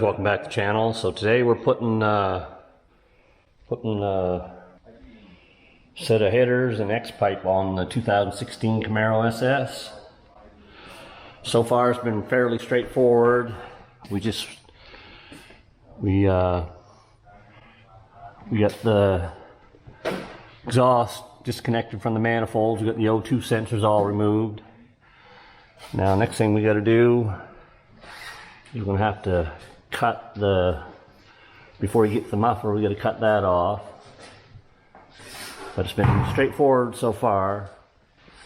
welcome back to the channel. So today we're putting a set of headers and X-pipe on the 2016 Camaro SS. So far it's been fairly straightforward. We got the exhaust disconnected from the manifolds. We got the O2 sensors all removed. Now next thing we got to do, you're going to have to cut before you get to the muffler, we got to cut that off. But it's been straightforward so far.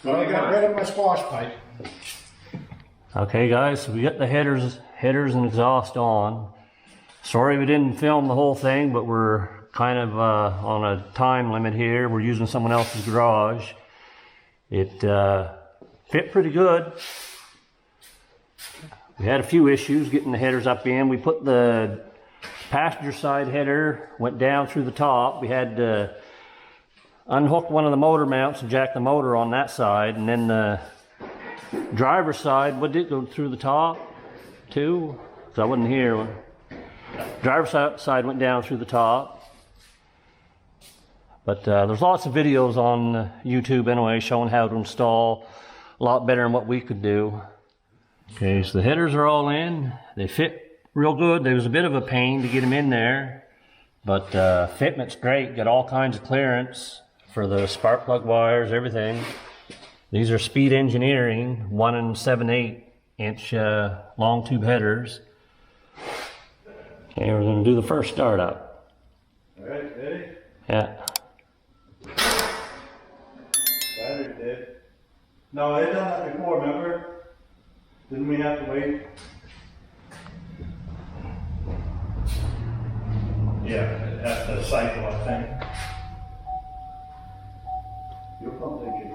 Well, I got rid of my squash pipe. Okay guys, so we got the headers and exhaust on. Sorry we didn't film the whole thing, but we're kind of on a time limit here. We're using someone else's garage. It fit pretty good. We had a few issues getting the headers up in. We put the passenger side header, went down through the top. We had to unhook one of the motor mounts and jack the motor on that side, and then the driver's side, what did go through the top too? Because I wasn't here. Driver's side went down through the top. But there's lots of videos on YouTube anyway showing how to install a lot better than what we could do. Okay, so the headers are all in. They fit real good. There was a bit of a pain to get them in there, but fitment's great. Got all kinds of clearance for the spark plug wires, everything. These are Speed Engineering 1 7/8 inch long tube headers. Okay, we're going to do the first startup. All right, ready? Yeah. Battery dead. No, they've done that before, remember? Didn't we have to wait? Yeah, that's the cycle, I think. You'll probably get it.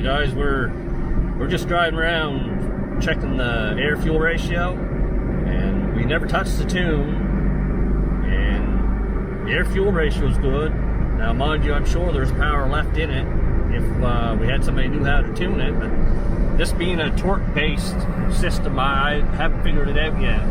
Guys, we're just driving around checking the air fuel ratio, and we never touched the tune, and the air fuel ratio is good. Now mind you, I'm sure there's power left in it if we had somebody who knew how to tune it, but this being a torque based system, I haven't figured it out yet.